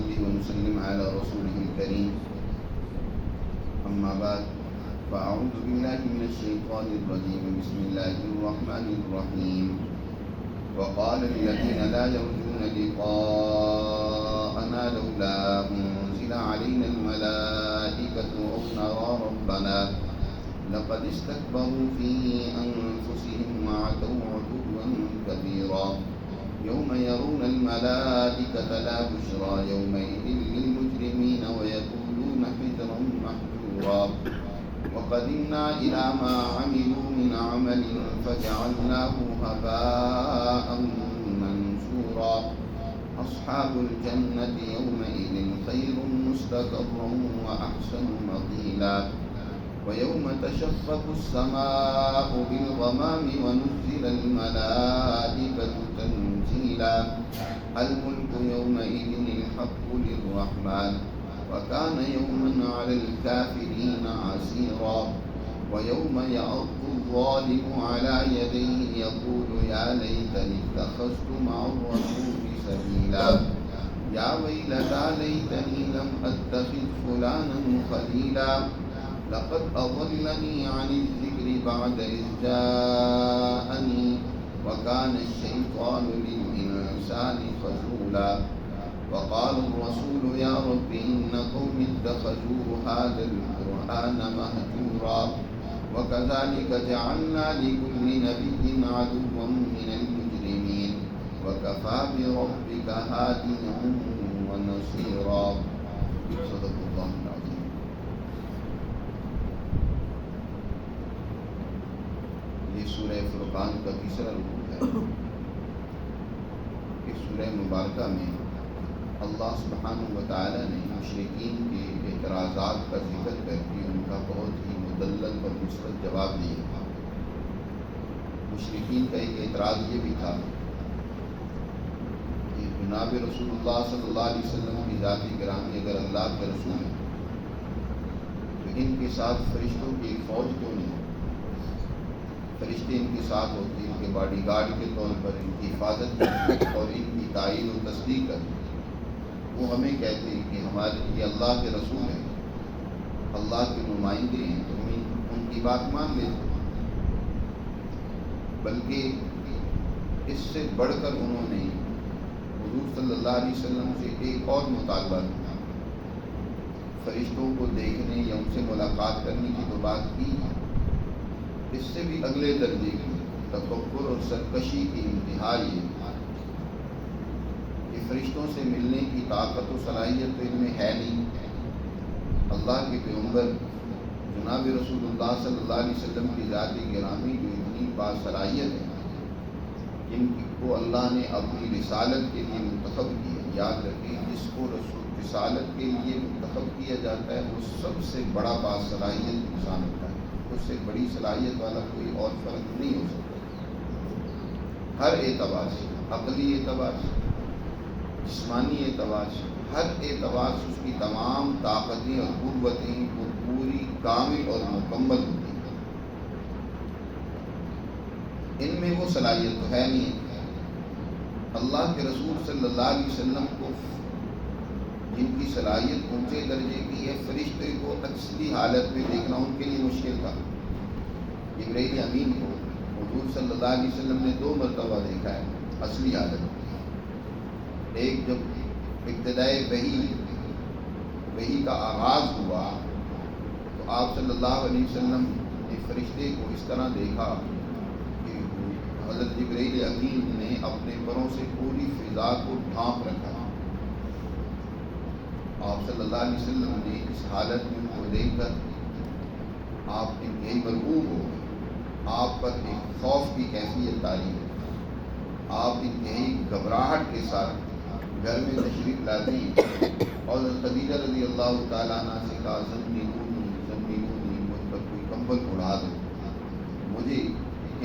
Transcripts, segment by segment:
ونصلي ونسلم على رسوله الكريم أما بعد فأعوذ بالله من الشيطان الرجيم بسم الله الرحمن الرحيم وقال الذين لا يرجون لقاءنا لولا أنزل علينا الملائكة أو نرى ربنا لقد استكبروا في أنفسهم وعتوا عتوا كبيرا يوم يرون الملائكة لا بشرى يومئذ للمجرمين ويقولون حجرا محجورا وقدمنا إلى ما عملوا من عمل فجعلناه هباء منثورا أصحاب الجنة يومئذ خير مستقرا وأحسن مقيلا ويوم تشقق السماء بالغمام ونزل الملائكة تنزيلا الملك يومئذ الحق للرحمن وكان يوما على الكافرين عسيرا ويوم يعض الظالم على يديه يقول يا ليتني اتخذت مع الرسول سبيلا يا ويلتى ليتني لم أتخذ فلانا خليلا لقد أضلني عن الذكر بعد إذ جاءني وكان الشيطان للإنسان خذولا وقال الرسول يا رب إن قوم اتخذوا هذا القرآن مهجورا وكذلك جعلنا لكل نبي عدوا من المجرمين وكفى بربك هاديا ونصيرا صدق الله العظيم. یہ سورہ فرقان کا تیسرا رکوع ہے. اس سورہ مبارکہ میں اللہ سبحانہ و تعالی نے مشرکین کے اعتراضات کا ذکر کر کے ان کا بہت ہی مدلل اور مثبت جواب دیا. مشرکین کا ایک اعتراض یہ بھی تھا کہ جناب رسول اللہ صلی اللہ علیہ وسلم کی ذات گرامی اگر اللہ کے رسول ہیں تو ان کے ساتھ فرشتوں کی ایک فوج کیوں نہیں؟ فرشتے ان کے ساتھ ہوتے ہیں، ان کے باڈی گارڈ کے طور پر ان کی حفاظت کرتے اور ان کی تائید و تصدیق کرتے. وہ ہمیں کہتے ہیں کہ ہمارے یہ اللہ کے رسول ہیں، اللہ کے نمائندے ہیں، تو ہم ان کی بات مان لیتے. بلکہ اس سے بڑھ کر انہوں نے حضور صلی اللہ علیہ وسلم سے ایک اور مطالبہ کیا. فرشتوں کو دیکھنے یا ان سے ملاقات کرنے کی تو بات کی، اس سے بھی اگلے درجے کی تکبر اور سرکشی کی انتہا یہ کہ فرشتوں سے ملنے کی طاقت و صلاحیت تو ان میں ہے نہیں. اللہ کے پیغمبر جناب رسول اللہ صلی اللہ علیہ وسلم کی ذات گرامی جو اتنی باصلاحیت ہے، جن کو اللہ نے اپنی رسالت کے لیے منتخب کیا. یاد رکھیں جس کو رسالت کے لیے منتخب کیا جاتا ہے وہ سب سے بڑا باصلاحیت انسان ہوتا ہے. اس سے بڑی صلاحیت والا کوئی اور فرق نہیں ہو سکتا. ہر اعتبار سے، عقلی اعتبار سے، جسمانی اعتبار سے، ہر اعتبار سے اس کی تمام طاقتیں اور قوتیں وہ پوری کامل اور مکمل ہوتی ہیں. ان میں وہ صلاحیت تو ہے نہیں. اللہ کے رسول صلی اللہ علیہ وسلم کو جن کی صلاحیت اونچے درجے کی ہے، فرشتے کو اصلی حالت میں دیکھنا ان کے لیے مشکل تھا. جبرائیل امین کو حضور صلی اللہ علیہ وسلم نے 2 مرتبہ دیکھا ہے اصلی حالت. ایک جب ابتدائے وحی کا آغاز ہوا تو آپ صلی اللہ علیہ وسلم نے فرشتے کو اس طرح دیکھا کہ حضرت جبرائیل امین نے اپنے پروں سے پوری فضا کو ڈھانپ رکھا. آپ صلی اللہ علیہ وسلم نے اس حالت میں ان کو دیکھ کر آپ انتہائی مرعوب ہو گئے. آپ پر ایک خوف کی کیفیت طاری ہے. آپ انتہائی گھبراہٹ کے ساتھ گھر میں تشریف لاتے ہیں اور خدیجہ رضی اللہ تعالیٰ عنہ سے کہا زمینونی مجھ پر کوئی کمبل اڑا دو، مجھے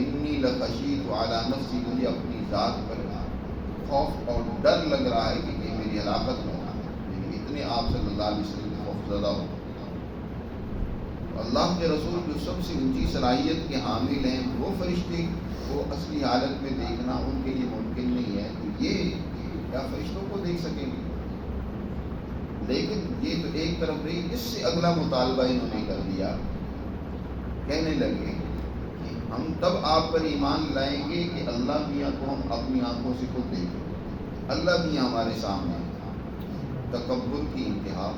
انی لخشیت علی نفسی، مجھے اپنی ذات پر خوف اور ڈر لگ رہا ہے کہ میری ہلاکت نہ ہو. اتنے آپ صلی اللہ علیہ وسلم خوف زدہ ہو. اللہ کے رسول جو سب سے اونچی صلاحیت کے حامل ہیں، وہ فرشتے کو اصلی حالت میں دیکھنا ان کے لیے ممکن نہیں ہے. تو یہ کیا فرشتوں کو دیکھ سکیں گے؟ لیکن یہ تو ایک طرف رہی، اس سے اگلا مطالبہ انہوں نے کر دیا، کہنے لگے کہ ہم تب آپ پر ایمان لائیں گے کہ اللہ میاں کو ہم اپنی آنکھوں سے خود دیکھیں، اللہ میاں ہمارے سامنے۔ تکبر کی انتہا،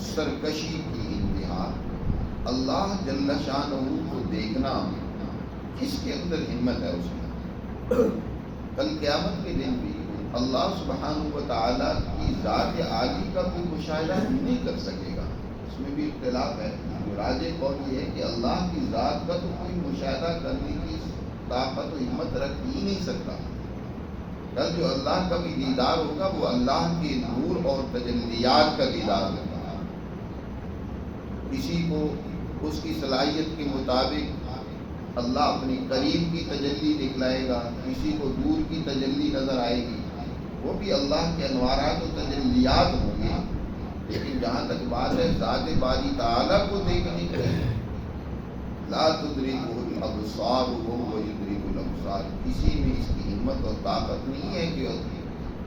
سرکشی کی انتہا، اللہ جل شانہ کو دیکھنا، کس کے اندر ہمت ہے اس میں؟ کل قیامت کے دن بھی اللہ سبحانہ و تعالیٰ کی ذات عالی کا کوئی مشاہدہ نہیں کر سکے گا، اس میں بھی اختلاف ہے۔ راجح قول یہ ہے کہ اللہ کی ذات کا تو کوئی مشاہدہ کرنے کی طاقت و ہمت رکھ ہی نہیں سکتا۔ کل جو اللہ کا بھی دیدار ہوگا وہ اللہ کے نور اور تجلیات کا دیدار ہوگا۔ کسی کو اس کی صلاحیت کے مطابق اللہ اپنی قریب کی تجلی دکھلائے گا، کسی کو دور کی تجلی نظر آئے گی، وہ بھی اللہ کے انوارات و تجلیات ہوں گے۔ لیکن جہاں تک بات ہے ذات باری تعالیٰ کو دیکھنے کی، لا تدرکہ الابصار وہو یدرک الابصار، کسی میں اس کی ہمت اور طاقت نہیں ہے کہ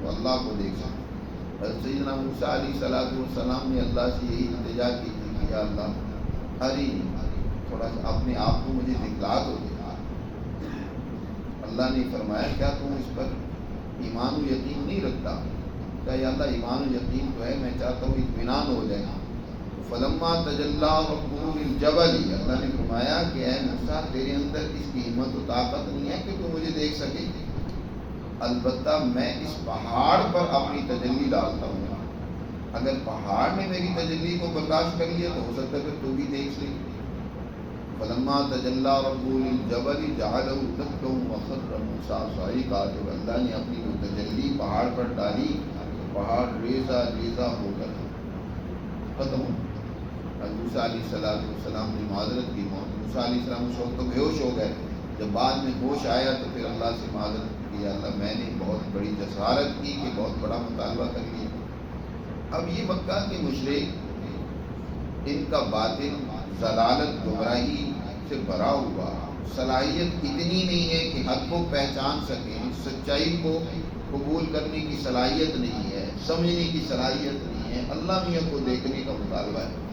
وہ اللہ کو دیکھ سکے۔ سیدنا موسیٰ علیہ السلام نے اللہ سے یہی التجا کی تھی کہ یا اللہ تھوڑا سا اپنے آپ کو مجھے دکھلا دو۔ اللہ نے فرمایا کیا تم اس پر ایمان و یقین نہیں رکھتا؟ کہا یا اللہ ایمان و یقین تو ہے، میں چاہتا ہوں اطمینان ہو جائے۔ فلما تجلی ربہ للجبل، اللہ نے فرمایا کہ اے موسیٰ تیرے اندر اس کی ہمت و طاقت نہیں ہے کہ تو مجھے دیکھ سکے، البتہ میں اس پہاڑ پر اپنی تجلی ڈالتا ہوں، اگر پہاڑ نے میری تجلی کو برداشت کر لیا تو ہو سکتا ہے کہ تو بھی دیکھ لے۔ فلما تجلی ربہ للجبل جعلہ دکا وخر موسیٰ صعقا، جب اللہ نے اپنی وہ تجلی پہاڑ پر ڈالی، پہاڑ ریزہ ریزہ ہو کر ختم ہو۔ موسیٰ علیہ السلام نے معذرت کی، موسیٰ علیہ السلام اس وقت تو بے ہوش ہو گئے، جب بعد میں ہوش آیا تو پھر اللہ سے معذرت کی، اللہ میں نے بہت بڑی جسارت کی کہ بہت بڑا مطالبہ کر لیا۔ اب یہ مکہ کے مشرک، ان کا باطن ضلالت گمراہی سے بھرا ہوا، صلاحیت اتنی نہیں ہے کہ حق کو پہچان سکیں، سچائی کو قبول کرنے کی صلاحیت نہیں ہے، سمجھنے کی صلاحیت نہیں ہے، اللہ میاں کو دیکھنے کا مطالبہ ہے۔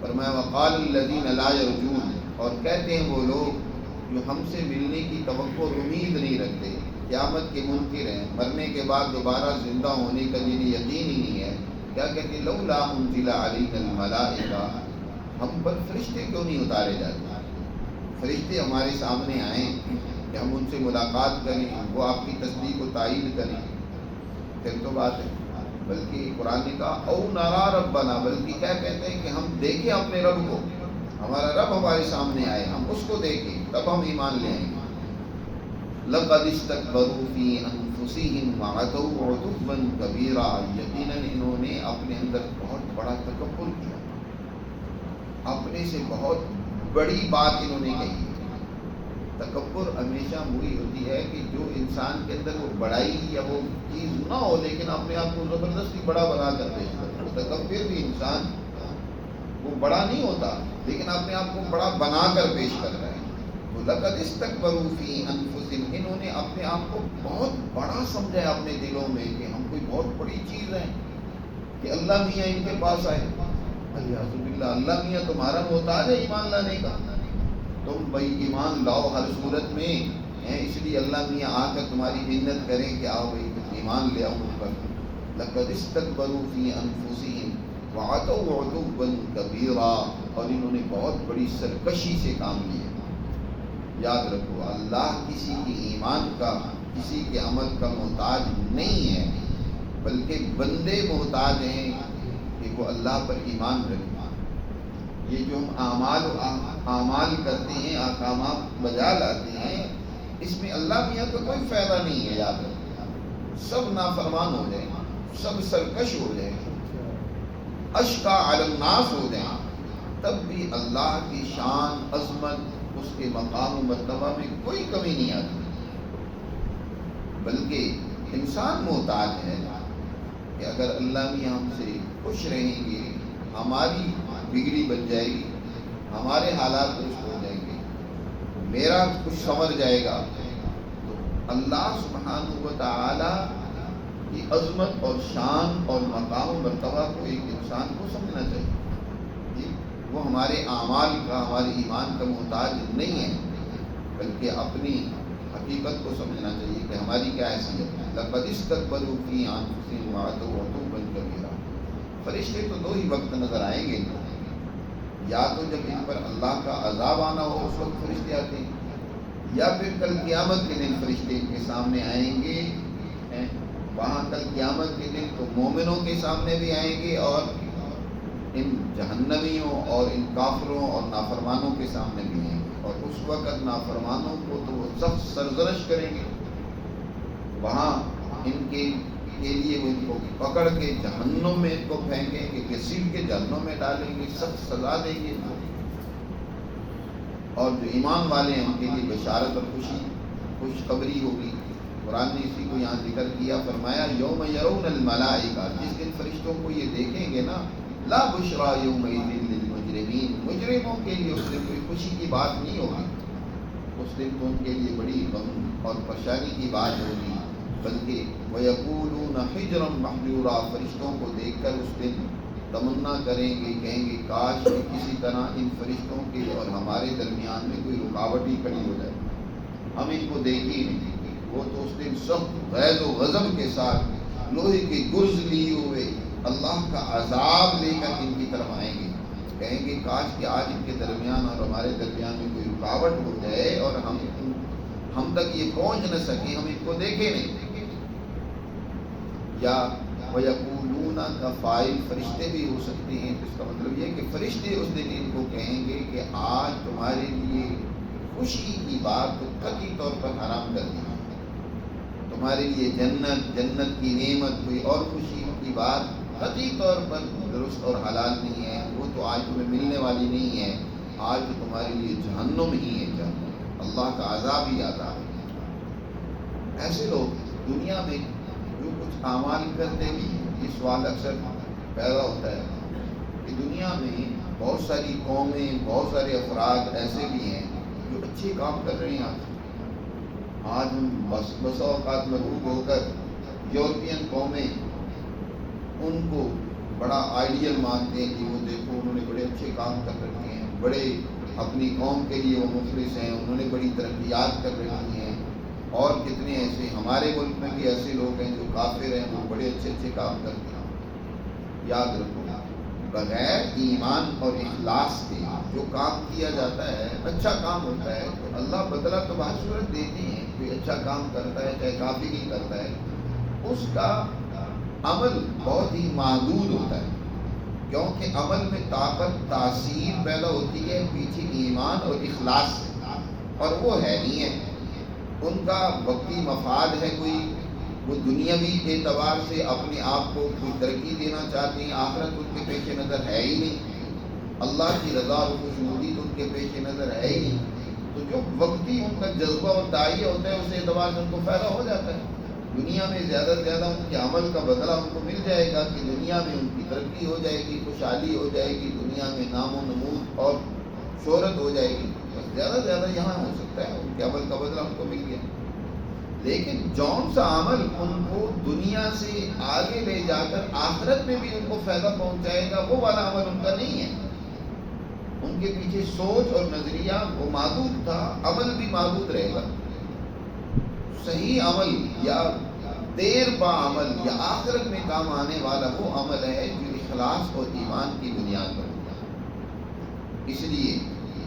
فرمایا وقال الذین لا یرجون، اور کہتے ہیں وہ لوگ جو ہم سے ملنے کی توقع اور امید نہیں رکھتے، قیامت کے منکر ہیں، مرنے کے بعد دوبارہ زندہ ہونے کا جنہیں یقین ہی نہیں ہے، کیا کہتے ہیں لولا انزل علینا الملائکہ، ہم پر فرشتے کیوں نہیں اتارے جاتے؟ فرشتے ہمارے سامنے آئیں کہ ہم ان سے ملاقات کریں، وہ آپ کی تصدیق و تائید کریں، پھر تو بات ہے۔ بلکہ قرآن نے کہا او نرا ربنا، بلکہ کیا کہتے ہیں کہ ہم دیکھیں اپنے رب کو، ہمارا رب ہمارے سامنے آئے، ہم اس کو دیکھیں تب ہم ایمان لے آئیں گے۔ لقد استکبروا فی انفسہم وعتوا عتوا کبیرا، یقیناً انہوں نے اپنے اندر بہت بڑا تکبر کیا، اپنے سے بہت بڑی بات انہوں نے کہی۔ تکبر ہمیشہ وہی ہوتی ہے کہ جو انسان کے اندر وہ بڑائی یا وہ چیز نہ ہو لیکن اپنے آپ کو زبردستی بڑا بنا کر پیش کرتا ہے۔ متکبر بھی انسان وہ بڑا نہیں ہوتا لیکن اپنے آپ کو بڑا بنا کر پیش کر رہا ہے۔ لقد استکبروا فی انفسہم، انہوں نے اپنے آپ کو بہت بڑا سمجھا ہے اپنے دلوں میں کہ ہم کوئی بہت بڑی چیز ہیں کہ اللہ میاں ان کے پاس آئے۔ اللہ میاں تمہارا محتاج ہے ایمان لانے کا، تم بھائی ایمان لاؤ ہر صورت میں، اس لیے اللہ میاں آ کر تمہاری منت کریں کہ آؤ بھائی ایمان لے آؤ مجھ پر۔ لقد استکبروا فی انفسہم وعتوا عتوا کبیرا، اور انہوں نے بہت بڑی سرکشی سے کام لیا۔ یاد رکھو اللہ کسی کے ایمان کا، کسی کے عمل کا محتاج نہیں ہے، بلکہ بندے محتاج ہیں کہ وہ اللہ پر ایمان رکھیں۔ یہ جو ہم اعمال کرتے ہیں، احکامات بجا لاتے ہیں، اس میں اللہ میاں کا کوئی فائدہ نہیں ہے۔ یاد رکھو سب نافرمان ہو جائیں، سب سرکش ہو جائیں، اشقا علی الناس ہو جائیں، تب بھی اللہ کی شان، عظمت، اس کے مقام و مرتبہ میں کوئی کمی نہیں آتی، بلکہ انسان محتاج ہے کہ اگر اللہ میاں ہم سے خوش رہیں گے، ہماری بگڑی بن جائے گی، ہمارے حالات درست ہو جائیں گے، میرا کچھ سنور جائے گا، تو اللہ سبحانہ و تعالی کی عظمت اور شان اور مقام و مرتبہ کو ایک انسان کو سمجھنا چاہیے. وہ ہمارے اعمال کا، ہمارے ایمان کا محتاج نہیں ہے، بلکہ اپنی حقیقت کو سمجھنا چاہیے کہ ہماری کیا حیثیت ہے. لقد استكبروا في انفسهم وعتوا عتوا كبيرا. فرشتے تو دو ہی وقت نظر آئیں گے، یا تو جب ان پر اللہ کا عذاب آنا ہو اس وقت فرشتے آتے ہیں، یا پھر کل قیامت کے دن فرشتے ان کے سامنے آئیں گے. وہاں کل قیامت کے دن تو مومنوں کے سامنے بھی آئیں گے، اور ان جہنمیوں اور ان کافروں اور نافرمانوں کے سامنے بھی ہیں. اور اس وقت نافرمانوں کو تو وہ سخت سرزنش کریں گے. وہاں ان کے لیے وہ ان کو پکڑ کے جہنم میں ان کو پھینکیں گے، گھسیٹ کے جہنم میں ڈالیں گے، سخت سزا دیں گے ان کو. اور جو ایمان والے ہیں ان کے لیے بشارت اور خوشخبری ہوگی. قرآن نے اسی کو یہاں ذکر کیا، فرمایا یوم یرون الملائکہ، جس دن فرشتوں کو یہ دیکھیں گے نا، لا بشرا یومئذ للمجرمین، مجرموں کے لیے اس دن کوئی خوشی کی بات نہیں ہوگی. اس دن تو ان کے لیے بڑی غم اور پریشانی کی بات ہوگی. بلکہ وَيَقُولُونَ حِجْرًا مَحْجُورًا، فرشتوں کو دیکھ کر اس دن تمنا کریں گے، کہیں گے کاش کہ کسی طرح ان فرشتوں کے اور ہمارے درمیان میں کوئی رکاوٹ ہی کھڑی ہو جائے، ہم ان کو دیکھ ہی نہیں. وہ تو اس دن سخت غیظ و غضب کے ساتھ لوہے کے گرز لیے ہوئے اللہ کا عذاب لے کر ان کی طرف آئیں گے، کہیں گے کاش کہ آج ان کے درمیان اور ہمارے درمیان میں کوئی رکاوٹ ہو جائے اور ہم تک یہ پہنچ نہ سکے، ہم ان کو دیکھیں نہیں. یا وَيَقُولُونَ کا فاعل فرشتے بھی ہو سکتے ہیں، تو اس کا مطلب یہ ہے کہ فرشتے اس دن ان کو کہیں گے کہ آج تمہارے لیے خوشی کی بات تو قطعی طور پر حرام کر دی، تمہارے لیے جنت کی نعمت کوئی اور خوشی کی بات قطعی طور پر درست اور حلال نہیں ہے، وہ تو آج تمہیں ملنے والی نہیں ہے. آج تو تمہارے لیے جہنم ہی ہے، جہنم، اللہ کا عذاب ہی عذاب ہے. ایسے لوگ دنیا میں جو کچھ اعمال کرتے بھی ہیں، یہ سوال اکثر پیدا ہوتا ہے کہ دنیا میں بہت ساری قومیں، بہت سارے افراد ایسے بھی ہیں جو اچھے کام کر رہے ہیں. آج ہم بس اوقات مرغوب ہو کر یورپین قومیں ان کو بڑا آئیڈیل مانتے ہیں کہ وہ دیکھو انہوں نے بڑے اچھے کام کر رکھے ہیں، بڑے اپنی قوم کے لیے وہ مخلص ہیں، انہوں نے بڑی ترقیات کر رکھی ہیں. اور کتنے ایسے ہمارے ملک میں بھی ایسے لوگ ہیں جو کافر ہیں، وہ بڑے اچھے کام کرتے ہیں. یاد رکھو، بغیر ایمان اور اخلاص کے جو کام کیا جاتا ہے، اچھا کام ہوتا ہے تو اللہ بدلہ تو بہت صورت دیتی ہے. کوئی اچھا کام کرتا ہے، چاہے کافی نہیں کرتا ہے، اس کا عمل بہت ہی محدود ہوتا ہے، کیونکہ عمل میں طاقت، تاثیر پیدا ہوتی ہے پیچھے ایمان اور اخلاص سے، اور وہ ہے نہیں ہے. ان کا وقتی مفاد ہے کوئی، وہ دنیاوی اعتبار سے اپنے آپ کو کوئی ترقی دینا چاہتے ہیں، آخرت ان کے پیش نظر ہے ہی نہیں، اللہ کی رضا اور خوشنودی تو ان کے پیش نظر ہے ہی نہیں. تو جو وقتی ان کا جذبہ اور داعیہ ہوتا ہے، اس اعتبار سے ان کو فائدہ ہو جاتا ہے. دنیا میں زیادہ سے زیادہ ان کے عمل کا بدلہ ان کو مل جائے گا کہ دنیا میں ان کی ترقی ہو جائے گی، خوشحالی ہو جائے گی، دنیا میں نام و نمود اور شہرت ہو جائے گی. بس زیادہ سے زیادہ یہاں ہو سکتا ہے، ان کے عمل کا بدلہ ان کو مل گیا. لیکن جون سا عمل ان کو دنیا سے آگے لے جا کر آخرت میں بھی ان کو فائدہ پہنچائے گا، وہ والا عمل ان کا نہیں ہے. ان کے پیچھے سوچ اور نظریہ وہ محدود تھا، عمل بھی محدود رہے گا. صحیح عمل یا دیر پا عمل یا آخرت میں کام آنے والا وہ عمل ہے جو اخلاص اور ایمان کی بنیاد پر ہوتا ہے. اس لیے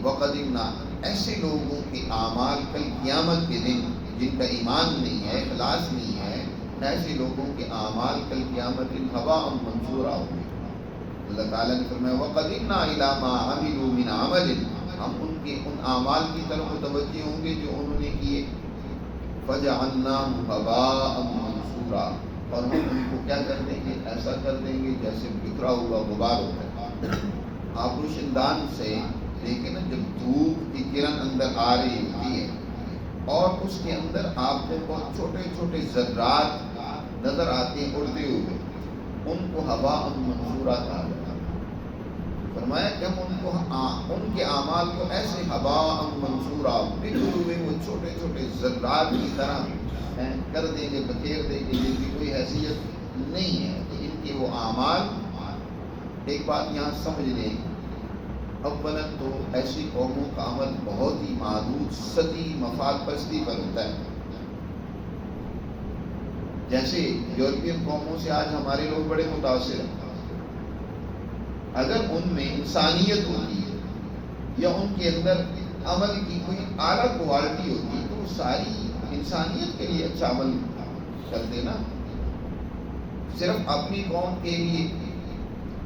وقدمنا، ایسے لوگوں کے اعمال کل قیامت کے دن جن کا ایمان نہیں ہے، اخلاص نہیں ہے، ایسے لوگوں کے اعمال کل قیامت دن ہوا منصورہ ہوں گے. اللہ تعالیٰ نے فرمایا وَقَدِمْنَا إِلَىٰ مَا عَمِلُوا مِنْ عَمَلٍ، ہم ان اعمال کی طرف متوجہ ہوں گے جو انہوں نے کیے. فَجَعَلْنَاهُ هَبَاءً مَنْثُورًا، اور ہم ان کو کیا کر دیں گے، ایسا کر دیں گے جیسے بکھرا ہوا غبار ہوتا ہے. آپ روشندان سے دیکھیں نا، جب دھوپ کی کرن اندر آ رہی ہوتی ہے اور اس کے اندر آپ کو بہت چھوٹے چھوٹے ذرات نظر آتے ہیں اڑتے ہوئے، ان کو ہوا منصورہ کہا جاتا ہے. فرمایا کہ ہم ان کے اعمال کو ایسے ہوا منصورا بکھرے ہوئے وہ چھوٹے چھوٹے ذرات کی طرح کر دیں گے، بکھیر دیں گے، جن کی کوئی حیثیت نہیں ہے. تو ان کے وہ اعمال، ایک بات یہاں سمجھ لیں، اولا تو ایسی قوموں کا عمل بہت ہی محدود سطحی مفاد پرستی پر ہوتا ہے. جیسے یورپین قوموں سے آج ہمارے لوگ بڑے متاثر ہیں. اگر ان میں انسانیت ہوتی ہے یا ان کے اندر عمل کی کوئی اعلیٰ کوالٹی ہوتی تو وہ ساری انسانیت کے لیے اچھا عمل کرتے نا. صرف اپنی قوم کے لیے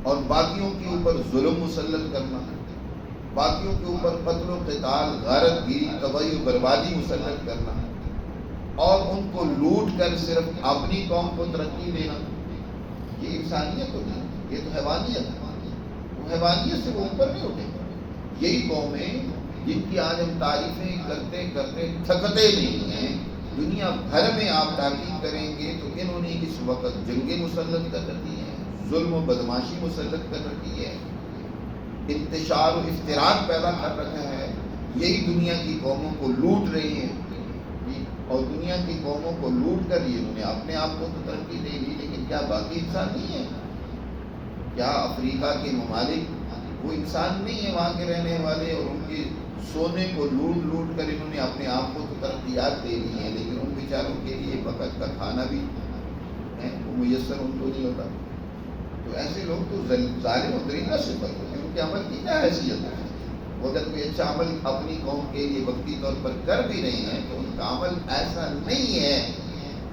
اور باقیوں کے اوپر ظلم مسلط کرنا، باقیوں کے اوپر قتل و قتال، غارت گیری، تباہی و بربادی مسلط کرنا اور ان کو لوٹ کر صرف اپنی قوم کو ترقی دینا، یہ انسانیت ہوتی ہے؟ یہ تو حیوانیت ہے. وہ حیوانیت سے وہ اوپر نہیں اٹھے. یہی قومیں جن کی آج ہم تعریفیں کرتے کرتے تھکتے نہیں ہیں، دنیا بھر میں آپ تحقیق کریں گے تو انہوں نے اس وقت جنگیں مسلط کر رکھی ہیں، ظلم و بدماشی مسلط کر رکھی ہے، انتشار و افتراق پیدا کر رکھا ہے. یہی دنیا کی قوموں کو لوٹ رہی ہیں اور دنیا کی قوموں کو لوٹ کر یہ انہوں نے اپنے آپ کو تو ترقی دے دی، لیکن کیا باقی انسان نہیں ہے؟ کیا افریقہ کے ممالک وہ انسان نہیں ہے وہاں کے رہنے والے؟ اور ان کے سونے کو لوٹ لوٹ کر انہوں نے اپنے آپ کو تو ترقیات دے دی ہیں، لیکن ان بیچاروں کے لیے وقت کا کھانا بھی وہ میسر ان کو نہیں ہوتا. تو ایسے لوگ تو ظالم و درندہ صفت ہوتے ہیں. ان کے عمل کی کیا حیثیت ہے؟ وہ اگر کوئی اچھا عمل اپنی قوم کے لیے وقتی طور پر کر بھی رہے ہیں تو ان کا عمل ایسا نہیں ہے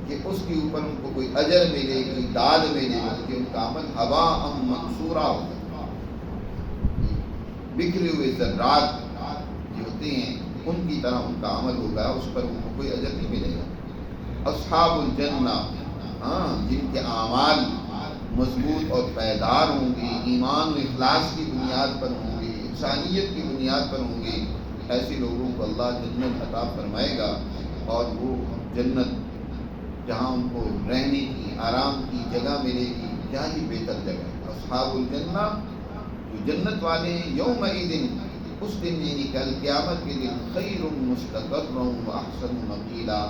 کہ اس کے اوپر ان کو کوئی اجر ملے، کوئی داد ملے، بلکہ ان کا عمل ہوا منصورہ ہوتا ہے. بکھرے ہوئے ذرات جو ہوتے ہیں ان کی طرح ان کا عمل ہوگا، اس پر ان کو کوئی اجر نہیں ملے گا. اصحاب الجنہ، جن کے اعمال مضبوط اور پائیدار ہوں گے، ایمان و اخلاص کی بنیاد پر ہوں گے، انسانیت کی بنیاد پر ہوں گے، ایسے لوگوں کو اللہ جنت عطا فرمائے گا. اور وہ جنت جہاں ان کو رہنے کی، آرام کی جگہ ملے گی، کیا ہی بہتر جگہ ہے. اصحاب الجنہ، جو جنت والے ہیں، یومئذ، اس دن یعنی کل قیامت کے دن، خیر مستقرا و احسن مقیلا،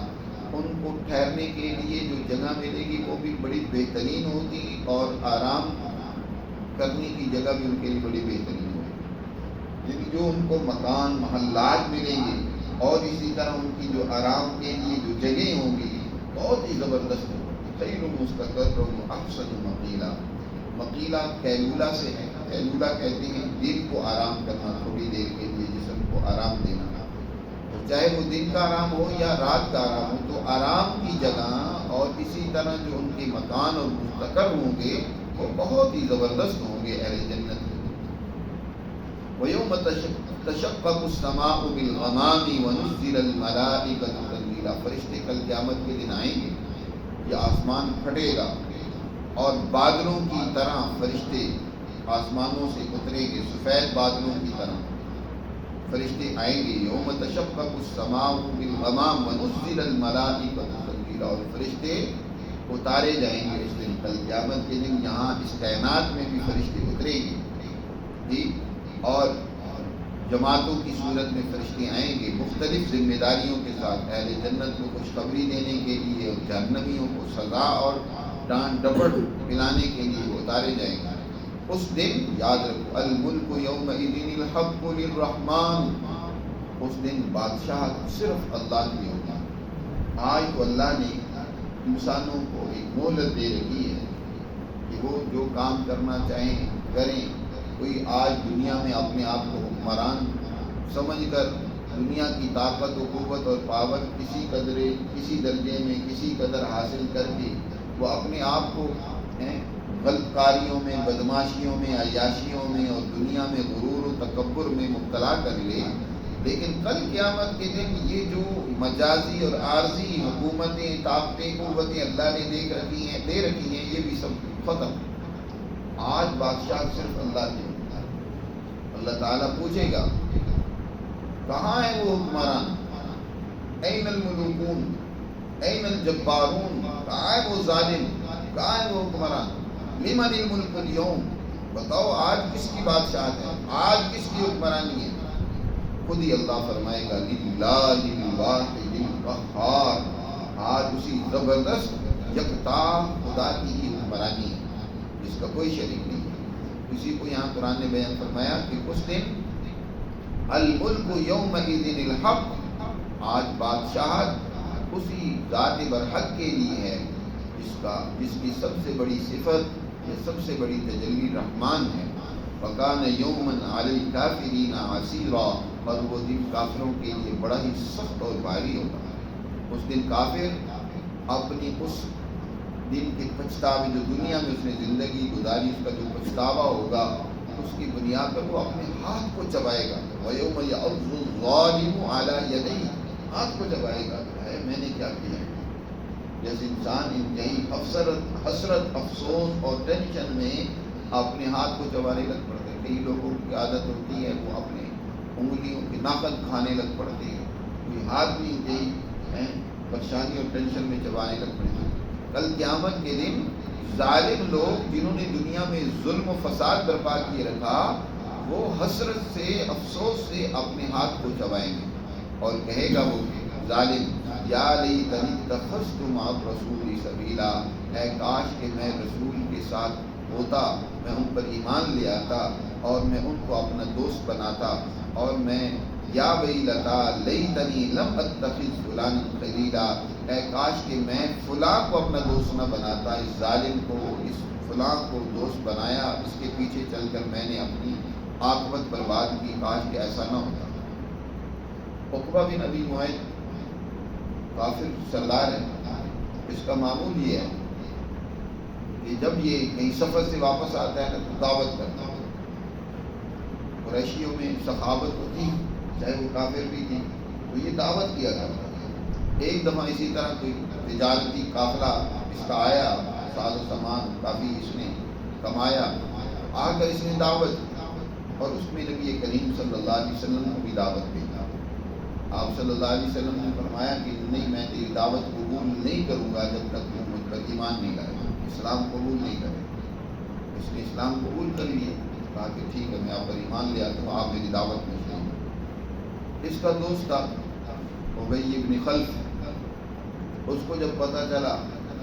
ان کو ٹھہرنے کے لیے جو جگہ ملے گی وہ بھی بڑی بہترین ہوگی اور آرام کرنے کی جگہ بھی ان کے لیے بڑی بہترین ہوگی. یعنی جو ان کو مکان محلات ملیں گے اور اسی طرح ان کی جو آرام کے لیے جو جگہیں ہوں گی بہت ہی زبردست ہوگی. خیر مستقر و احسن مقیلا، مقیلا قیلولہ سے ہے. قیلولہ کہتے ہیں دل کو آرام کرنا، تھوڑی دیر کے لیے جسم کو آرام دینا. چاہے وہ دن کا آرام ہو یا رات کا آرام ہو، تو آرام کی جگہ اور اسی طرح جو ان کے مکان اور مستقر ہوں گے وہ بہت ہی زبردست ہوں گے اہل جنت. وَيَوْمَ تَشَقَّقُ السَّمَاءُ بِالْغَمَامِ وَنُزِّلَ الْمَلَائِكَةُ تَنزِيلًا. فرشتے کل قیامت کے دن آئیں گے، یہ آسمان پھٹے گا اور بادلوں کی طرح فرشتے آسمانوں سے اتریں گے، سفید بادلوں کی طرح فرشتے آئیں گے. یوم تشقق السماء بالغمام ونزل الملائکۃ تنزیلا، اور فرشتے اتارے جائیں گے اس دن، کل قیامت کے دن. یہاں اس کائنات میں بھی فرشتے اتریں گے جی، اور جماعتوں کی صورت میں فرشتے آئیں گے مختلف ذمہ داریوں کے ساتھ. اہل جنت کو خوشخبری دینے کے لیے اور جہنمیوں کو سزا اور ڈانٹ ڈپٹ پلانے کے لیے وہ اتارے جائیں گے. اس دن یاد رکھو، الملک یومئذ الحق للرحمن، اس دن بادشاہ صرف اللہ کی ہوگی. آج تو اللہ نے انسانوں کو ایک مہلت دے رکھی ہے کہ وہ جو کام کرنا چاہیں کریں. کوئی آج دنیا میں اپنے آپ کو حکمران سمجھ کر دنیا کی طاقت و قوت اور پاور کسی درجے میں کسی قدر حاصل کر کے وہ اپنے آپ کو غلط کاریوں میں، بدماشیوں میں، عیاشیوں میں اور دنیا میں غرور و تکبر میں مبتلا کر لے. لیکن کل قیامت کے دن یہ جو مجازی اور عارضی حکومتیں، طاقتیں، قوتیں اللہ نے دے رکھی ہیں یہ بھی سب ختم. آج بادشاہ صرف اللہ کے. اللہ تعالیٰ پوچھے گا کہاں ہے وہ حکمران؟ این الملوکون، این الجبارون، کہاں ہے وہ ظالم، کہاں ہے وہ حکمران؟ لمن الملک اليوم، بتاؤ آج کس کی بادشاہت ہے، آج کس کی حکمرانی ہے؟ خود ہی اللہ فرمائے گا للہ الواحد القہار، آج اسی زبردست یکتا خدا کی ہی حکمرانی ہے جس کا کوئی شریک نہیں ہے۔ اسی کو یہاں قرآن نے بیان فرمایا کہ اس دن الملک یومئذ الحق، آج بادشاہت اسی ذات برحق کے لیے ہے جس کی سب سے بڑی صفت یا سب سے بڑی تجلی رحمان ہے۔ وَكَانَ يَوْمًا عَلَى الْكَافِرِينَ عَسِيرًا، اور وہ دن کافروں کے لیے بڑا ہی سخت اور بھاری ہوگا۔ اس دن کافر اپنی اس دن کے پچھتاوے، جو دنیا میں اس نے زندگی گزاری، اس کا جو پچھتاوا ہوگا، اس کی بنیاد پر وہ اپنے ہاتھ کو چبائے گا۔ وَيَوْمَ يَعَضُّ الظَّالِمُ عَلَى يَدَيْهِ، ہاتھ کو چبائے گا کہ ہے میں نے کیا کیا۔ جیسے انسان انتہائی حسرت، افسوس اور ٹینشن میں اپنے ہاتھ کو چبانے لگ پڑتے ہیں۔ کئی لوگوں کی عادت ہوتی ہے وہ اپنے انگلیوں کے ناخن کھانے لگ پڑتے ہیں، کوئی ہاتھ بھی انتہائی پریشانی اور ٹینشن میں چبانے لگ پڑتے ہیں۔ کل قیامت کے دن ظالم لوگ جنہوں نے دنیا میں ظلم و فساد برپا کیے رکھا، وہ حسرت سے، افسوس سے اپنے ہاتھ کو چبائیں گے اور کہے گا وہ ظالم یا لیتنی اتخذت مع الرسول سبیلا، اے کاش کہ میں رسول کے ساتھ ہوتا، میں ان پر ایمان لے آتا اور میں ان کو اپنا دوست بناتا، اور میں یا ویلتا لیتنی لم اتخذ فلانا خلیلا، اے کاش کہ میں فلاں کو اپنا دوست نہ بناتا، اس ظالم کو، اس فلاں کو دوست بنایا، اس کے پیچھے چل کر میں نے اپنی عاقبت برباد کی، کاش کہ ایسا نہ ہوتا۔ عقبہ بن ابی معیط کافر سردار ہے، اس کا معمول یہ ہے کہ جب یہ کہیں سفر سے واپس آتا ہے تو دعوت کرتا ہے۔ قریشیوں میں سخاوت ہوتی، چاہے وہ کافر بھی تھی، تو یہ دعوت کیا کرتا ہے۔ ایک دفعہ اسی طرح کوئی تجارتی قافلہ اس کا آیا، ساز و سامان کافی اس نے کمایا، آ کر اس نے دعوت، اور اس میں نبی کریم صلی اللہ علیہ وسلم کو بھی دعوت دی۔ آپ صلی اللہ علیہ وسلم نے فرمایا کہ نہیں، میں تیری دعوت قبول نہیں کروں گا جب تک تو مجھ پر ایمان نہیں لائے، اسلام قبول نہیں کرے۔ اس نے اسلام قبول کر لیا، کہا کہ ٹھیک ہے میں آپ پر ایمان لے آتا ہوں، آپ میری دعوت نہیں سنیں۔ اس کا دوست تھا ابی بن خلف، اس کو جب پتہ چلا،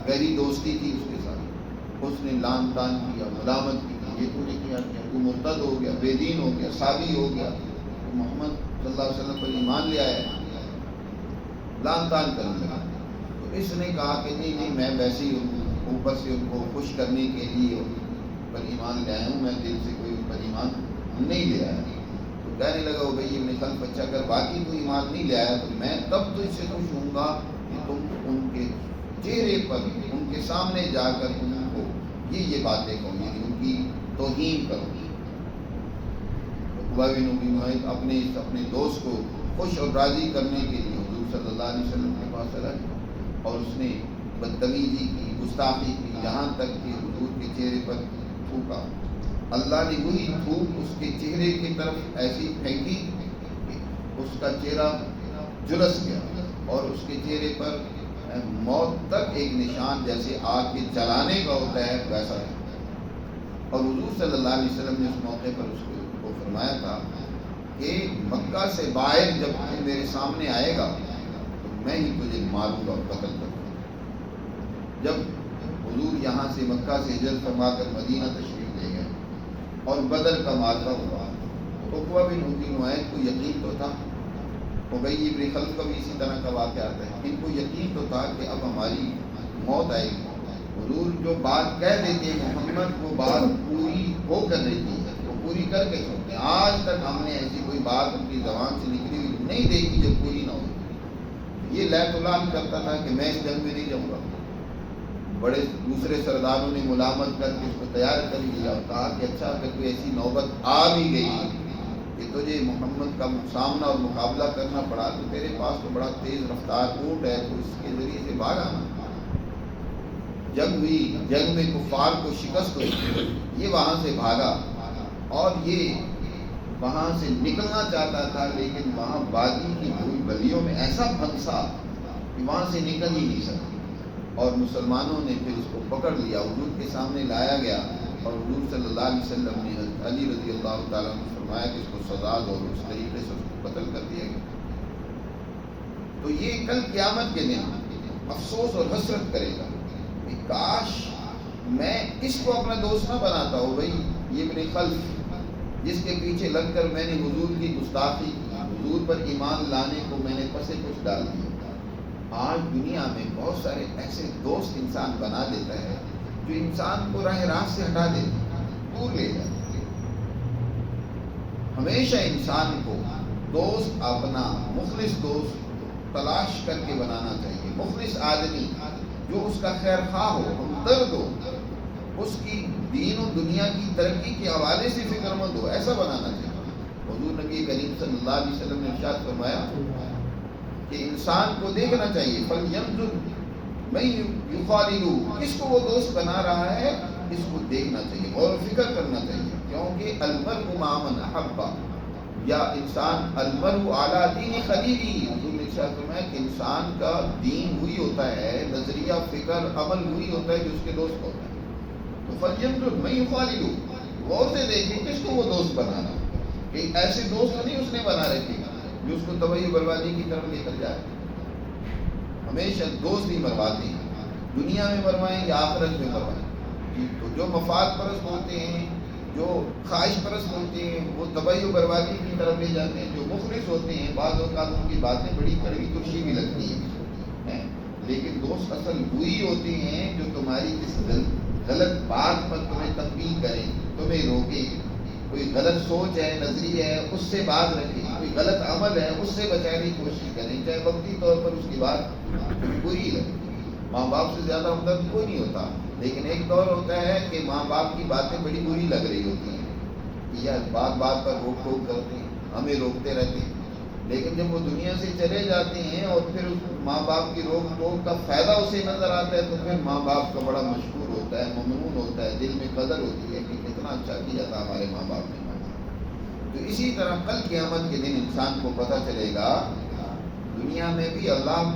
گہری دوستی تھی اس کے ساتھ، اس نے لان تان کیا، ملامت کی، یہ تو نے کیا، تو مرتد ہو گیا، بے دین ہو گیا، سابی ہو گیا، محمد صلی اللہ علیہ وسلم پر ایمان لے آئے، لان تان کرنے لگا۔ تو اس نے کہا کہ نہیں میں ویسے ہی اوپر سے ان کو خوش کرنے کے لیے پر ایمان لے آیا ہوں، میں دل سے کوئی پر ایمان نہیں لے آیا۔ تو کہنے لگا ابی بن خلف اچھا اگر واقعی تو ایمان نہیں لے آیا تو میں تب تو اس سے خوش ہوں گا کہ تم ان کے چہرے پر، ان کے سامنے جا کر ان کو یہ باتیں کہو، یعنی ان کی توہین کرو۔ عقبہ بن ابی معیط اپنے دوست کو خوش اور راضی کرنے کے لیے حضور صلی اللہ علیہ وسلم کے پاس آیا، اور اس نے بدتمیزی کی، گستاخی کی، یہاں تک کہ حضور کے چہرے پر تھوکا۔ اللہ نے وہی تھوک اس کے چہرے کی طرف ایسی پھینکی کہ اس کا چہرہ جلس گیا، اور اس کے چہرے پر موت تک ایک نشان جیسے آگ کے جلانے کا ہوتا ہے ویسا ہے۔ اور حضور صلی اللہ علیہ وسلم نے اس موقع پر اس کو فرمایا تھا کہ مکہ سے باہر جب تو میرے سامنے آئے گا تو میں ہی تجھے ماروں گا اور قتل کروں گا۔ جب حضور یہاں سے مکہ سے ہجرت فرما کر مدینہ تشریف لے گئے اور بدر کا معرکہ ہوا، تو عقبہ بن ابی معیط کو یقین تو تھا، ابی بن خلف کا بھی اسی طرح کا واقعہ آتا ہے، ان کو یقین تو تھا کہ اب ہماری موت آئے گی۔ حضور جو بات کہہ دیتے ہیں محمد وہ بات پوری ہو کر رہتی ہے، وہ پوری کر کے چھوڑتے ہیں۔ آج تک ہم نے ایسی کوئی بات ان کی زبان سے نکلی ہوئی نہیں دیکھی جب پوری نہ ہو۔ یہ لیت العلم کرتا تھا کہ میں اس جنگ میں نہیں جاؤں گا۔ بڑے دوسرے سرداروں نے ملامت کر کے اس کو تیار کر لیا اور کہا کہ اچھا اگر کوئی ایسی نوبت آ بھی گئی کہ تجھے محمد کا سامنا اور مقابلہ کرنا پڑا تو تیرے پاس تو بڑا تیز رفتار اونٹ ہے، تو اس کے ذریعے سے بھاگ آنا۔ جنگ ہوئی، جنگ میں کفار کو شکست ہوئی، یہ وہاں سے بھاگا، اور یہ وہاں سے نکلنا چاہتا تھا، لیکن وہاں وادی کی دھول گلیوں میں ایسا پھنسا کہ وہاں سے نکل ہی نہیں سکا، اور مسلمانوں نے پھر اس کو پکڑ لیا، حضور کے سامنے لایا گیا، اور حضور صلی اللہ علیہ وسلم نے حضرت علی رضی اللہ تعالیٰ عنہ فرمایا کہ اس کو سزا دو، اور اس طریقے سے اس کو قتل کر دیا گیا۔ تو یہ کل قیامت کے دن افسوس اور حسرت کرے گا کہ کاش میں اس کو اپنا دوست نہ بناتا ہوں۔ بھائی یہ ابن خلف جس کے پیچھے لگ کر میں نے حضور کی گستاخی کی، حضور پر ایمان لانے کو میں نے پسے کچھ ڈال دیا۔ آج دنیا میں بہت سارے ایسے دوست انسان بنا دیتا ہے جو انسان کو راہ راست سے ہٹا دیتے ہیں، دور لے جاتے ہیں۔ ہمیشہ انسان کو دوست اپنا مخلص دوست تلاش کر کے بنانا چاہیے، مخلص آدمی جو اس کا خیر خواہ ہو، ہمدرد ہو، اس کی دین و دنیا کی ترقی کے حوالے سے فکر مند ہو، ایسا بنانا چاہیے۔ حضور نبی کریم صلی اللہ علیہ وسلم نے ارشاد فرمایا کہ انسان کو دیکھنا چاہیے، فَلْيَنْظُرْ مَن يُخَالِلُ، کس کو وہ دوست بنا رہا ہے اس کو دیکھنا چاہیے، غور و فکر کرنا چاہیے، کیونکہ المرء مع من احب، یا انسان المرء علی دین خلیلہ، حضور نے ارشاد فرمایا کہ انسان کا دین وہی ہوتا ہے، نظریہ فکر عمل وہی ہوتا ہے جو اس کے دوست ہوتا ہے۔ تو فَلْيَنْظُرْ مَن يُخَالِلُ، غور سے دیکھیں کس کو وہ دوست بنا رہا ہے، کہ ایسے دوست نہیں اس نے بنا رکھے جو اس کو تباہی و بربادی کی طرف لے کر جائے۔ ہمیشہ دوست ہی مرواتے ہیں، دنیا میں مروائیں یا آخرت میں مروائیں۔ تو جو مفاد پرست ہوتے ہیں، جو خواہش پرست ہوتے ہیں، وہ تباہی و بربادی کی طرف لے جاتے ہیں۔ جو مخلص ہوتے ہیں بعض اوقات ان کی باتیں بڑی کڑوی ترشی بھی لگتی ہیں، لیکن دوست اصل وہی ہوتے ہیں جو تمہاری اس غلط بات پر تمہیں تنبیہ کریں، تمہیں روکیں۔ کوئی غلط سوچ ہے، نظریہ ہے، اس سے بات رکھیں، کوئی غلط عمل ہے اس سے بچانے کی کوشش کریں، چاہے وقتی طور پر اس کی بات بری لگے۔ ماں باپ سے زیادہ ہمدرد کوئی نہیں ہوتا، لیکن ایک دور ہوتا ہے کہ ماں باپ کی باتیں بڑی بری لگ رہی ہوتی ہیں، یہ بات بات پر روک ٹوک کرتے ہیں، ہمیں روکتے رہتے ہیں، لیکن جب وہ دنیا سے چلے جاتے ہیں اور پھر اس ماں باپ کی روک ٹوک کا فائدہ اسے نظر آتا ہے تو پھر ماں باپ کا بڑا مشکور ہوتا ہے، ممنون ہوتا ہے، دل میں قدر ہوتی ہے کہ کتنا اچھا کیا تھا ہمارے ماں باپ نے۔ تو اسی طرح کل قیامت کے دن انسان کو پتہ چلے گا، دنیا میں بھی اللہ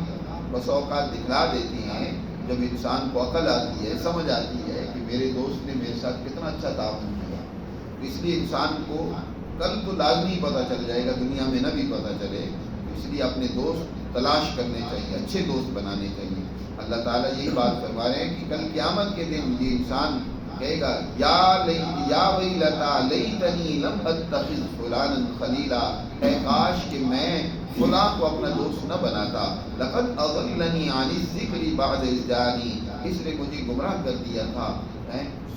بس اوقات دکھلا دیتی ہیں، جب انسان کو عقل آتی ہے، سمجھ آتی ہے کہ میرے دوست نے میرے ساتھ کتنا اچھا تعاون کیا۔ اس لیے انسان کو کل تو لازمی پتہ چل جائے گا، دنیا میں نہ بھی پتہ چلے، اس لیے اپنے دوست تلاش کرنے چاہیے، اچھے دوست بنانے چاہیے۔ اللہ تعالیٰ یہی بات فرما رہے ہیں کہ کل قیامت کے دن یہ انسان کہے گا یا ویلتا لیتنی لم اتخذ فلانا خلیلا، اے کاش کہ میں فلاں کو اپنا دوست نہ بناتا، لقد اضلنی عن الذکر بعد اذ جاءنی، اس نے مجھے گمراہ کر دیا تھا،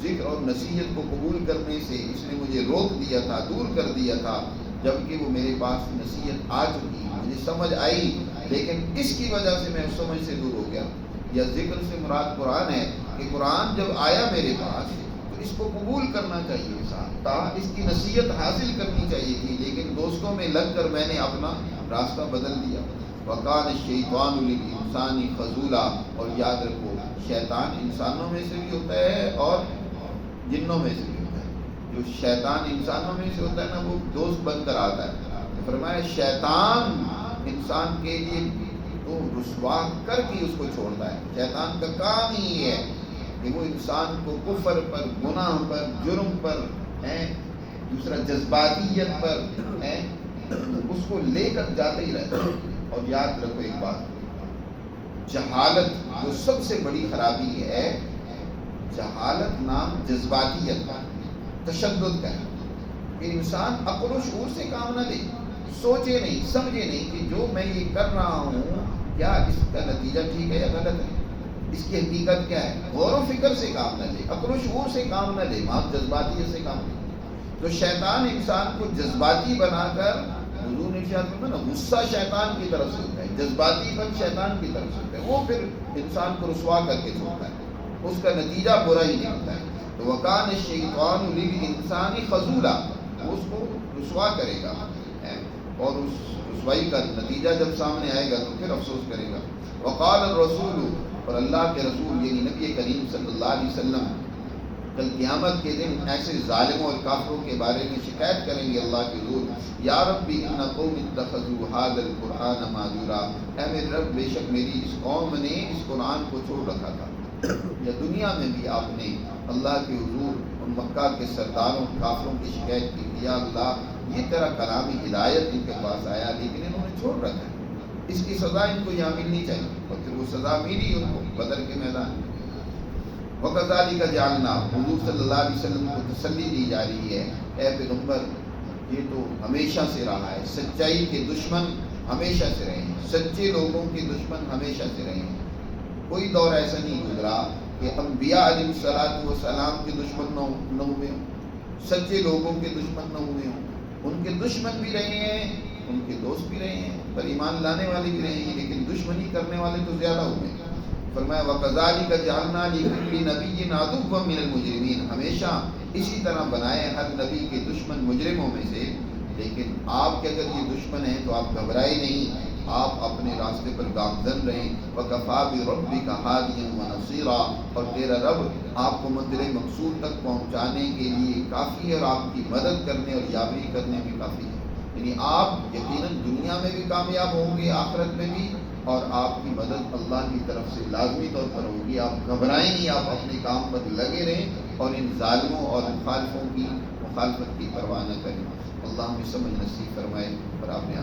ذکر اور نصیحت کو قبول کرنے سے اس نے مجھے روک دیا تھا، دور کر دیا تھا، جبکہ وہ میرے پاس نصیحت آ چکی، مجھے سمجھ آئی، لیکن اس کی وجہ سے میں اس سمجھ سے دور ہو گیا۔ یا ذکر سے مراد قرآن ہے کہ قرآن جب آیا میرے پاس تو اس کو قبول کرنا چاہیے انسان، اس کی نصیحت حاصل کرنی چاہیے تھی، لیکن دوستوں میں لگ کر میں نے اپنا راستہ بدل دیا۔ وَقَانَ الشَّيْطَانُ لِلْإِنسَانِ خَذُولًا، اور یاد رکھو شیطان انسانوں میں سے بھی ہوتا ہے اور جنوں میں سے بھی ہوتا ہے۔ جو شیطان انسانوں میں سے ہوتا ہے نا وہ دوست بن کر آتا ہے، فرمایا شیطان انسان کے لیے تو رسوا کر کے اس کو چھوڑتا ہے۔ شیطان کا کام ہی یہ ہے کہ وہ انسان کو کفر پر، گناہ پر، جرم پر، دوسرا جذباتیت پر اس کو لے کر جاتا ہی رہتا ہے۔ اور یاد رکھو ایک بات، جہالت جو سب سے بڑی خرابی ہے، جہالت نام جذباتیت کا، تشدد کا ہے کہ انسان عقل و شعور سے کام نہ لے، سوچے نہیں، سمجھے نہیں کہ جو میں یہ کر رہا ہوں کیا اس کا نتیجہ ٹھیک ہے یا غلط ہے، اس کی حقیقت کیا ہے، غور و فکر سے کام نہ لے، عقل و شعور سے کام نہ لے، آپ جذباتیت سے کام لے۔ تو شیطان انسان کو جذباتی بنا کر، حضور نے ارشاد نا غصہ شیطان کی طرف سے ہوتا ہے، جذباتی پن شیطان کی طرف سے ہوتا ہے، وہ پھر انسان کو رسوا کر کے چھوڑتا ہے، اس کا نتیجہ برا ہی نکلتا ہے۔ تو وَقَانَ الشَّيْطَانُ لِلْإِنسَانِ خَذُولًا، وہ اس کو رسوا کرے گا، اور اس رسوائی کا نتیجہ جب سامنے آئے گا تو پھر افسوس کرے گا۔ وقال الرسول، اور اللہ کے رسول یعنی نبی کریم صلی اللہ علیہ وسلم کل قیامت کے دن ایسے ظالموں اور کافروں کے بارے میں شکایت کریں گے اللہ کے حضور، یا ربی ان قوم اتخذوا هذا القرآن مہجورا، اے میرے رب بے شک میری اس قوم نے اس قرآن کو چھوڑ رکھا تھا۔ یا دنیا میں بھی آپ نے اللہ کے حضور ان مکہ کے سرداروں کافروں کی شکایت کی کہ یا اللہ یہ تیرا کلامی ہدایت ان کے پاس آیا لیکن انہوں نے چھوڑ رکھا ہے، اس کی سزا ان کو یہاں ملنی چاہیے، اور پھر وہ سزا ملی ان کو بدر کے میدان میں۔ وَكَذَلِكَ جَعَلْنَا، حضور صلی اللہ علیہ وسلم کو تسلی دی جا رہی ہے، اے پیغمبر یہ تو ہمیشہ سے رہا ہے، سچائی کے دشمن ہمیشہ سے رہے ہیں، سچے لوگوں کے دشمن ہمیشہ سے رہے ہیں۔ کوئی دور ایسا نہیں گزرا کہ انبیاء علیہ السلام کے دشمن نہ ہوئے ہوں، سچے لوگوں کے دشمن نہ ہوئے ہوں، ان کے دشمن بھی رہے ہیں، ان کے دوست بھی رہے ہیں، پر ایمان لانے والے بھی رہے ہیں، لیکن دشمنی کرنے والے تو زیادہ ہوئے ہیں۔ فرمایا وَكَذَلِكَ جَعَلْنَا لِكُلِّ نَبِيٍّ عَدُوًّا مِنَ الْمُجْرِمِينَ، ہمیشہ اسی طرح بنائے ہر نبی کے دشمن مجرموں میں سے، لیکن آپ کے اگر یہ دشمن ہیں تو آپ گھبرائے نہیں، آپ اپنے راستے پر گامزن رہیں۔ وَكَفَىٰ بِرَبِّكَ هَادِيًا وَنَصِيرًا، اور تیرا رب آپ کو منزل مقصود تک پہنچانے کے لیے کافی ہے، اور آپ کی مدد کرنے اور یاوری کرنے میں کافی ہے۔ یعنی آپ یقیناً دنیا میں بھی کامیاب ہوں گے، آخرت میں بھی، اور آپ کی مدد اللہ کی طرف سے لازمی طور پر ہوگی۔ آپ گھبرائیں نہیں، آپ اپنے کام پر لگے رہیں اور ان ظالموں اور مخالفوں کی مخالفت کی پرواہ نہ کریں۔ اللہ ہمیں سمجھ نصیب فرمائے، اور آپ نے